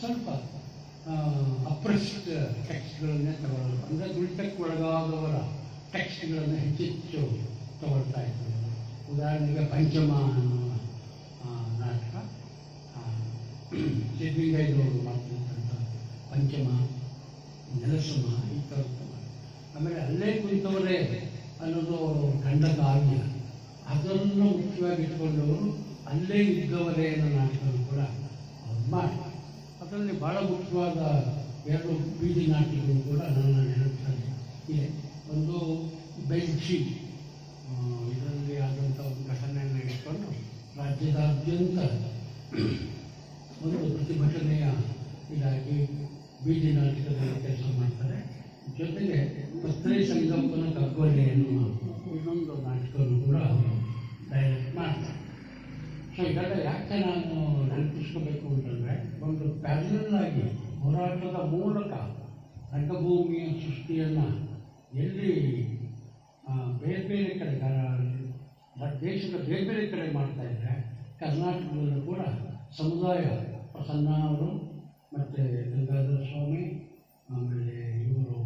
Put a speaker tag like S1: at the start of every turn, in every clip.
S1: ಸ್ವಲ್ಪ ಅಪ್ರೆಸ್ಡ್ ಟೆಕ್ಸ್ಟ್ಗಳನ್ನೇ ತಗೊಳ್ಳೋದು, ಅಂದರೆ ದುಡಿತಕ್ಕೆ ಒಳಗಾದವರ ಟೆಕ್ಸ್ಟ್ಗಳನ್ನು ಹೆಚ್ಚೆಚ್ಚು ತಗೊಳ್ತಾ ಇದ್ದಾರೆ. ಉದಾಹರಣೆಗೆ ಪಂಚಮ ಅನ್ನುವ ನಾಟಕ, ಸಿದ್ಧಲಿಂಗಯ್ಯನವರು ಮಾಡ್ತಿರ್ತಕ್ಕಂಥ ಪಂಚಮ, ನೆಲಸಮ, ಈ ಥರದ್ದು. ಆಮೇಲೆ ಅಲ್ಲೇ ಕುಳಿತವರೇ ಅನ್ನೋದು ಖಂಡಕಾವ್ಯ, ಅದನ್ನು ಮುಖ್ಯವಾಗಿ ಇಟ್ಕೊಂಡವರು ಅಲ್ಲೇ ಇದ್ದವರೇ ಅನ್ನೋ ನಾಟಕವನ್ನು ಕೂಡ ಅವ್ರು ಮಾಡಿ. ಅದರಲ್ಲಿ ಭಾಳ ಮುಖ್ಯವಾದ 2 ಬೀದಿ ನಾಟಕಗಳು ಕೂಡ ನನ್ನ ನೆನಪಿನಲ್ಲಿ ಇದೆ. ಒಂದು ಬೆಂಚಿ, ಇದರಲ್ಲಿ ಆದಂಥ ಒಂದು ಘಟನೆಯನ್ನು ಇಟ್ಕೊಂಡು ರಾಜ್ಯದಾದ್ಯಂತ ಒಂದು ಪ್ರತಿಭಟನೆಯ ಇದಾಗಿ ಬೀದಿ ನಾಟಕದಲ್ಲಿ ಕೆಲಸ ಮಾಡ್ತಾರೆ. ಜೊತೆಗೆ ಪತ್ರಿ ಸಂಗಪ್ಪನ ಕಗ್ಗೊಲೆ ಎನ್ನುವ ಇನ್ನೊಂದು ನಾಟಕವನ್ನು ಕೂಡ ಡೈರೆಕ್ಟ್ ಮಾಡ್ತಾರೆ. ಸೊ ಇದೆಲ್ಲ ಯಾಕೆ ನಾನು ನೆನಪಿಸ್ಕೋಬೇಕು ಅಂತಂದರೆ, ಒಂದು ಪ್ಯಾರಲಲ್ ಆಗಿ ಹೋರಾಟದ ಮೂಲಕ ರಂಗಭೂಮಿಯ ಸೃಷ್ಟಿಯನ್ನು ಎಲ್ಲಿ ಬೇರೆ ಬೇರೆ ಕಡೆ ದೇಶದ ಬೇರೆ ಬೇರೆ ಕಡೆ ಮಾಡ್ತಾಯಿದ್ರೆ, ಕರ್ನಾಟಕದಲ್ಲೂ ಕೂಡ ಸಮುದಾಯ ಪ್ರಸನ್ನ ಅವರು ಮತ್ತು ಗಂಗಾಧರ ಸ್ವಾಮಿ, ಆಮೇಲೆ ಇವರು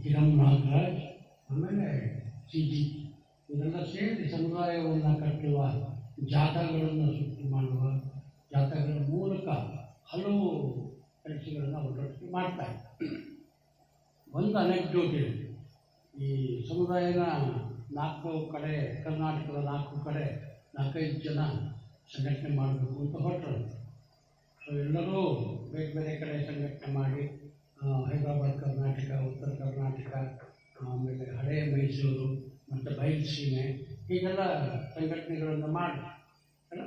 S1: ಕಿರಂ ನಾಗರಾಜ್, ಆಮೇಲೆ CG ಇದೆಲ್ಲ ಸೇರಿ ಸಮುದಾಯವನ್ನು ಕಟ್ಟುವ ಜಾಥಾಗಳನ್ನು ಸೃಷ್ಟಿ ಮಾಡುವ, ಜಾಥಾಗಳ ಮೂಲಕ ಹಲವು ಕೆಲಸಗಳನ್ನು ಒಟ್ಟೊಟ್ಟಿಗೆ ಮಾಡ್ತಾರೆ. ಒಂದು ಅನೆಕ್ಡೋಟ್ ಇದೆ. ಈ ಸಮುದಾಯನ 4 ಕಡೆ, ಕರ್ನಾಟಕದ 4 ಕಡೆ 4-5 ಜನ ಸಂಘಟನೆ ಮಾಡಬೇಕು ಅಂತ ಹೊರಟರು. ಸೊ ಎಲ್ಲರೂ ಬೇರೆ ಬೇರೆ ಕಡೆ ಸಂಘಟನೆ ಮಾಡಿ, ಹೈದರಾಬಾದ್ ಕರ್ನಾಟಕ, ಉತ್ತರ ಕರ್ನಾಟಕ, ಆಮೇಲೆ ಹಳೆಯ ಮೈಸೂರು ಮತ್ತು ಬಯಲುಸೀಮೆ, ಹೀಗೆಲ್ಲ ಸಂಘಟನೆಗಳನ್ನು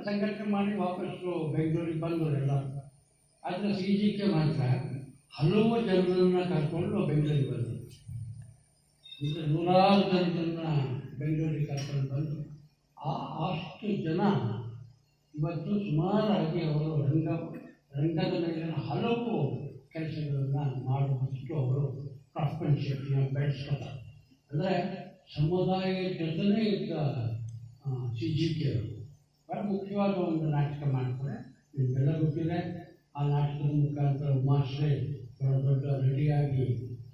S1: ಸಂಘಟನೆ ಮಾಡಿ ವಾಪಸ್ಸು ಬೆಂಗಳೂರಿಗೆ ಬಂದರು ಎಲ್ಲ. ಆದರೆ CGK ಮಾತ್ರ ಹಲವು ಜನರನ್ನು ಕರ್ಕೊಂಡು ಬೆಂಗಳೂರಿಗೆ ಬಂದರು. ಅಂದರೆ 100 ಜನರನ್ನು ಬೆಂಗಳೂರಿಗೆ ಕರ್ಕೊಂಡು ಬಂದು ಅಷ್ಟು ಜನ ಇವತ್ತು ಸುಮಾರಾಗಿ ಅವರು ರಂಗದ ಮೇಲಿನ ಹಲವು ಕೆಲಸಗಳನ್ನು ಮಾಡುವಷ್ಟು ಅವರು ಕ್ರಾಫ್ಟ್ಮನ್ಶಿಪ್ನ ಬೆಳೆಸ್ಕೊತಾರೆ. ಅಂದರೆ ಸಮುದಾಯದ ಜೊತೆನೇ ಇದ್ದ CGK ಅವರು ಭಾಳ ಮುಖ್ಯವಾದ ಒಂದು ನಾಟಕ ಮಾಡ್ತಾರೆ. ನಿಮಗೆಲ್ಲ ಗೊತ್ತಿದೆ, ಆ ನಾಟಕದ ಮುಖಾಂತರ ಉಮಾಶ್ರೀ ಬಹಳ ದೊಡ್ಡ ರೆಡಿಯಾಗಿ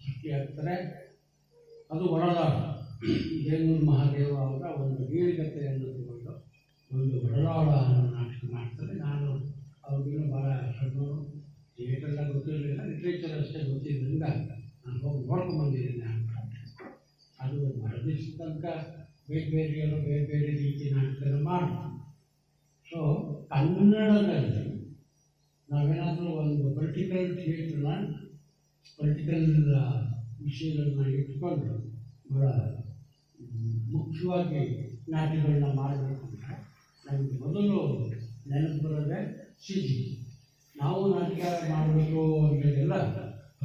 S1: ಸೃಷ್ಟಿಯಾಗ್ತಾರೆ. ಅದು ಒಡಲಾಡ, ದೇವೂರು ಮಹಾದೇವ ಅವರ ಒಂದು ನೀಳಿಗತೆಯನ್ನು ತಗೊಂಡು ಒಂದು ಒಡಲಾಡ ಅನ್ನೋ ನಾಟಕ ಮಾಡ್ತಾರೆ. ನಾನು ಅವ್ರಿಗಿನ್ನೂ ಭಾಳ ಸಣ್ಣವರು, ಥಿಯೇಟರೆಲ್ಲ ಗೊತ್ತಿರಲಿಲ್ಲ, ಲಿಟ್ರೇಚರ್ ಅಷ್ಟೇ ಗೊತ್ತಿದ್ದರಿಂದ ನಾನು ಹೋಗಿ ನೋಡ್ಕೊಂಡ್ಬಂದಿದ್ದೀನಿ ನಾಟಕ. ಅದು ಮರದಿವ್ಸ ತನಕ ಬೇರೆ ಬೇರೆಯವರು ಬೇರೆ ಬೇರೆ ರೀತಿ ನಾಟಕನ ಮಾಡ್ತಾರೆ. ಸೊ ಕನ್ನಡದಲ್ಲಿ ನಾವೇನಾದರೂ ಒಂದು ಪೊಲಿಟಿಕಲ್ ಥಿಯೇಟ್ರನ್ನ, ಪೊಲಿಟಿಕಲ್ ವಿಷಯಗಳನ್ನ ಇಟ್ಕೊಂಡು ಭಾಳ ಮುಖ್ಯವಾಗಿ ನಾಟಕಗಳನ್ನ ಮಾಡಬೇಕು ಅಂದರೆ ನಮಗೆ ಮೊದಲು ನೆನಪು ಬರೋದೇ CG. ನಾವು ನಾಟಕ ಮಾಡಬೇಕು ಅಂತೆಲ್ಲ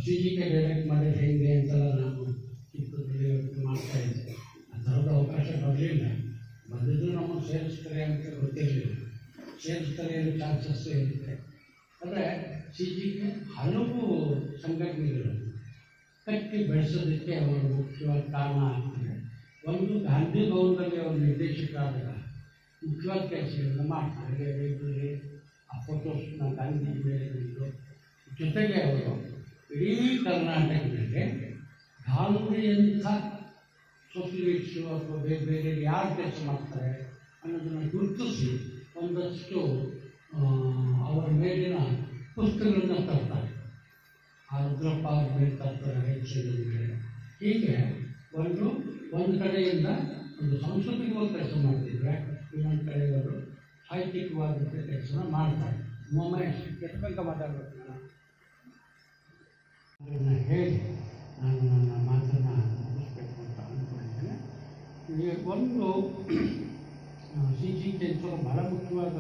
S1: CGK ಡೈರೆಕ್ಟ್ ಮಾಡಿದ್ರೆ ಹೇಗೆ ಅಂತೆಲ್ಲ ನಾನು ಚಿತ್ರದಲ್ಲಿ ಮಾಡ್ತಾಯಿದ್ದೆ. ಆ ಥರದ ಅವಕಾಶ ಬರಲಿಲ್ಲ. ಬಂದಿದ್ದು ನಮಗೆ ಸೇರಿಸ್ತಾರೆ ಅಂತ ಗೊತ್ತಿರಲಿಲ್ಲ. ಸೇರಿಸ್ತಾರೆ ಅನ್ನೋ ಚಾನ್ಸಸ್ ಇರುತ್ತೆ. ಅಂದರೆ CGK ಹಲವು ಸಂಘಟನೆಗಳು ಕಟ್ಟಿ ಬೆಳೆಸೋದಕ್ಕೆ ಅವರು ಮುಖ್ಯವಾದ ಕಾರಣ ಆಗ್ತದೆ. ಒಂದು ಗಾಂಧಿ ಭವನದಲ್ಲಿ ಅವರು ನಿರ್ದೇಶಕರಾದಾಗ ಮುಖ್ಯವಾದ ಕೆಲಸಗಳನ್ನು ಮಾಡ್ತಾರೆ. ಲೈಬ್ರರಿ, ಆ ಫೋಟೋಸ್ನ ಗಾಂಧಿ ಬೆಳೆದಿದ್ದು, ಜೊತೆಗೆ ಅವರು ಇಡೀ ಕರ್ನಾಟಕದಲ್ಲಿ ಗಾಂಧಿಯಂಥ ಸೋಷಿಯಲಿಸ್ಟು ಅಥವಾ ಬೇರೆ ಬೇರೆ ಯಾರು ಕೆಲಸ ಮಾಡ್ತಾರೆ ಅನ್ನೋದನ್ನು ಗುರುತಿಸಿ ಒಂದಷ್ಟು ಅವರ ಮೇಲಿನ ಪುಸ್ತಕಗಳನ್ನು ತರ್ತಾರೆ. ಆ ರುದ್ರಪ್ಪ ಅವ್ರ ಮೇಲೆ ತರ್ತಾರೆ, ಹೆಚ್ಚಿನ. ಹೀಗೆ ಒಂದು ಕಡೆಯಿಂದ ಒಂದು ಸಾಂಸ್ಕೃತಿಕವಾಗಿ ಕೆಲಸ ಮಾಡ್ತಿದ್ರೆ, ಇನ್ನೊಂದು ಕಡೆಯವರು ಸಾಹಿತ್ಯಿಕವಾದಂಥ ಕೆಲಸ ಮಾಡ್ತಾರೆ. ಒಮ್ಮೊಮ್ಮೆ ಎಷ್ಟು ಮಾತಾಡಬೇಕು ನಾನು ಅದನ್ನು ಹೇಳಿ ನಾನು ನನ್ನ ಮಾತನ್ನು ಮುಗಿಸ್ಬೇಕು ಅಂತ ಅಂದ್ಕೊಂಡಿದ್ದೇನೆ. ಒಂದು CGK ಭಾಳ ಮುಖ್ಯವಾದ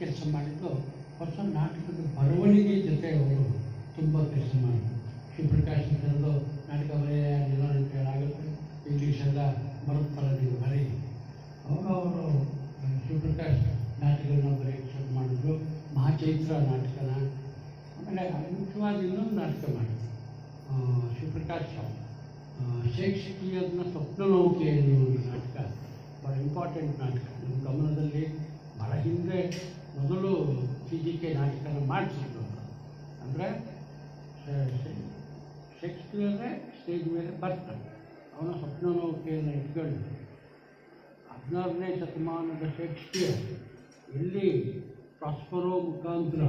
S1: ಕೆಲಸ ಮಾಡಿದ್ದು ಹೊಸ ನಾಟಕದ ಬರವಣಿಗೆ ಜೊತೆ ಅವರು ತುಂಬ ಕೆಲಸ ಮಾಡಿದರು. ಶಿವಪ್ರಕಾಶ್ ಅಂತಂದು ನಾಟಕ ಬರೆಯಲ್ಲ ಅಂತ ಹೇಳಾಗುತ್ತೆ, ಇಂಗ್ಲೀಷೆಲ್ಲ ಬರುತ್ತಲ್ಲ ನೀವು ಬರೀ. ಅವಾಗ ಅವರು ಶಿವಪ್ರಕಾಶ್ ನಾಟಕಗಳನ್ನ ಬರೆಯೋಕ್ಕೆ ಶುರು ಮಾಡಿದ್ರು. ಮಹಾಚೈತ್ರ ನಾಟಕನ, ಆಮೇಲೆ ಮುಖ್ಯವಾದ ಇನ್ನೊಂದು ನಾಟಕ ಮಾಡಿದ್ರು ಶಿವಪ್ರಕಾಶ್ ಶೇಕ್ಸ್ಪಿಯರ್ನ ಸ್ವಪ್ನನೌಕೆ ಎನ್ನುವ ಒಂದು ನಾಟಕ, ಭಾಳ ಇಂಪಾರ್ಟೆಂಟ್ ನಾಟಕ. ನಮ್ಮ ಗಮನದಲ್ಲಿ ಭಾಳ ಹಿಂದೆ ಮೊದಲು CGK ನಾಟಕನ ಮಾಡಿಸಿದ್ರು. ಅಂದರೆ ಶೇಕ್ಸ್ಪಿಯರೇ ಸ್ಟೇಜ್ ಮೇಲೆ ಬರ್ತಾನೆ. ಅವನ ಸ್ವಪ್ನನೌಕೆಯನ್ನು ಇಟ್ಕೊಂಡು 16ನೇ ಶತಮಾನದ ಶೇಕ್ಸ್ಪಿಯರ್ ಎಲ್ಲಿ ಪ್ರಾಸ್ಪರೋ ಮುಖಾಂತರ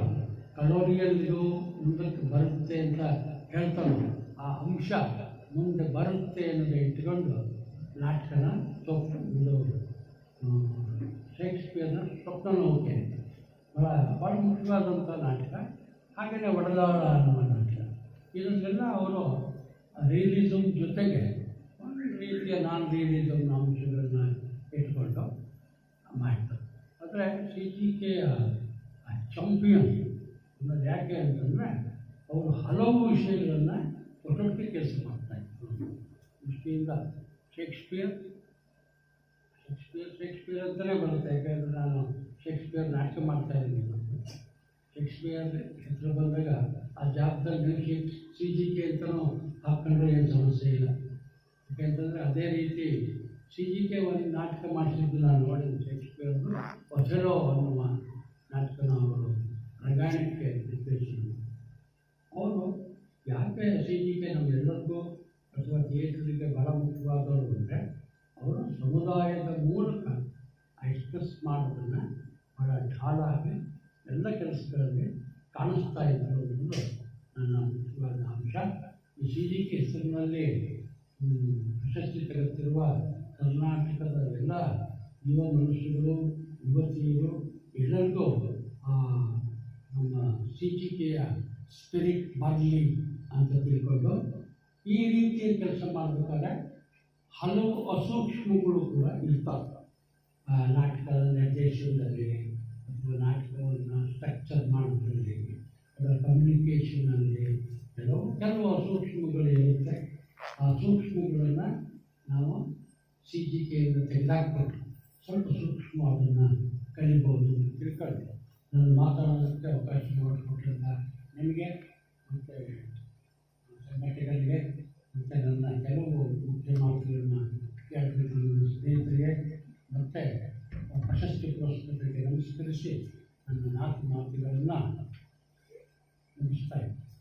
S1: ಕಲೋರಿಯಲ್ಲಿಯೂ ಮುಂದಕ್ಕೆ ಬರುತ್ತೆ ಅಂತ ಹೇಳ್ತಾನೆ, ಆ ಅಂಶ ಮುಂದೆ ಬರುತ್ತೆ ಅನ್ನೋದು ಇಟ್ಕೊಂಡು ನಾಟಕನ ಇದು ಶೇಕ್ಸ್ಪಿಯರ್ನ ಸ್ವಪ್ನನೌಕೆ ಭಾಳ ಮುಖ್ಯವಾದಂಥ ನಾಟಕ. ಹಾಗೆಯೇ ಒಡೆದಾರ ಅನ್ನುವ ನಾಟಕ. ಇದನ್ನೆಲ್ಲ ಅವರು ರಿಯಲಿಸಮ್ ಜೊತೆಗೆ ಒಂದು ರೀತಿಯ ನಾನ್ ರಿಯಲಿಸಮ್ ಅಂಶಗಳನ್ನು ಇಟ್ಕೊಂಡು ಮಾಡ್ತಾರೆ. ಆದರೆ CGKಯ ಚಾಂಪಿಯನ್ ಅನ್ನೋದು ಯಾಕೆ ಅಂತಂದರೆ ಅವರು ಹಲವು ವಿಷಯಗಳನ್ನು ಒಟ್ಟೊಟ್ಟಿಗೆ ಕೆಲಸ ಮಾಡ್ತಾಯಿದ್ರು. ದೃಷ್ಟಿಯಿಂದ ಶೇಕ್ಸ್ಪಿಯರ್ ಅಂತಲೇ ಬರುತ್ತೆ. ಯಾಕೆಂದರೆ ನಾನು ಶೇಕ್ಸ್ಪಿಯರ್ ನಾಟಕ ಮಾಡ್ತಾಯಿದ್ದೀನಿ. ಶೇಕ್ಸ್ಪಿಯರ್ ಹೆಸರು ಬಂದಾಗ ಆ ಜಾಗದಲ್ಲಿ CGK ಅಂತಲೂ ಹಾಕ್ಕೊಂಡ್ರೆ ಏನು ಸಮಸ್ಯೆ ಇಲ್ಲ. ಯಾಕೆಂತಂದರೆ ಅದೇ ರೀತಿ CGK ಒಂದು ನಾಟಕ ಮಾಡಿಸಿದ್ದು ನಾನು ನೋಡಿದ್ದು. ಶೇಕ್ಸ್ಪಿಯರ್ದು ಒಥೆಲೋ ಅನ್ನುವ ನಾಟಕನ ಅವರು ರಂಗಾಯಣಕ್ಕೆ ನಿರ್ದೇಶನ. ಅವರು ಯಾಕೆ CGK ನಮ್ಮೆಲ್ಲರಿಗೂ ಅಥವಾ ಥಿಯೇಟ್ರಿಗೆ ಭಾಳ ಮುಖ್ಯವಾದವರು ಅಂದರೆ ಅವರು ಸಮುದಾಯದ ಮೂಲಕ ಎಕ್ಸ್ಪ್ರೆಸ್ ಮಾಡೋದನ್ನು ಭಾಳ ಢಾಳಾಗಿ ಎಲ್ಲ ಕೆಲಸಗಳಲ್ಲಿ ಕಾಣಿಸ್ತಾ ಇದ್ದರು ಅನ್ನೋದು ನನ್ನ ಮುಖ್ಯವಾದ ಅಂಶ. ಈ CGK ಹೆಸರಿನಲ್ಲಿ ಪ್ರಶಸ್ತಿ ತೆಗೆದುತ್ತಿರುವ ಕರ್ನಾಟಕದ ಎಲ್ಲ ಯುವ ಮನುಷ್ಯರು, ಯುವತಿಯರು ಎಲ್ಲರಿಗೂ ನಮ್ಮ CGKಯ ಸ್ಪಿರಿಟ್ ಬರಲಿ ಅಂತ ತಿಳ್ಕೊಂಡು ಈ ರೀತಿಯ ಕೆಲಸ ಮಾಡಬೇಕಾದ್ರೆ ಹಲವು ಅಸೂಕ್ಷ್ಮಗಳು ಕೂಡ ಇರ್ತಾವೆ. ನಾಟಕದ ನಿರ್ದೇಶನದಲ್ಲಿ ಅಥವಾ ನಾಟಕವನ್ನು ಸ್ಟ್ರಕ್ಚರ್ ಮಾಡೋದ್ರಲ್ಲಿ, ಅದರ ಕಮ್ಯುನಿಕೇಷನಲ್ಲಿ ಕೆಲವು ಅಸೂಕ್ಷ್ಮಗಳು ಇರುತ್ತೆ. ಆ ಸೂಕ್ಷ್ಮಗಳನ್ನು ನಾವು CGKಯಿಂದ ತೆಗೆದಾಕ್ಬಿಟ್ಟು ಸ್ವಲ್ಪ ಸೂಕ್ಷ್ಮವಾದನ್ನು ಕಲಿಬೋದು ತಿಳ್ಕೊಂಡು ನಾನು ಮಾತಾಡೋದಕ್ಕೆ ಅವಕಾಶ ಮಾಡಿಕೊಟ್ಟಿದ್ದ ನಿಮಗೆ ಮತ್ತು ಸಂಘಟಕರಿಗೆ ಮತ್ತು ನನ್ನ ಕೆಲವು ಮುಖ್ಯ ಮಾತುಗಳನ್ನು ಕೇಳಿದ ನನ್ನ ಸ್ನೇಹಿತರಿಗೆ ಮತ್ತು ಪ್ರಶಸ್ತಿ ಪುರಸ್ಕೃತರಿಗೆ ನಮಸ್ಕರಿಸಿ ನನ್ನ 4 ಮಾತುಗಳನ್ನು ಮುಗಿಸ್ತಾ ಇದ್ದೀನಿ.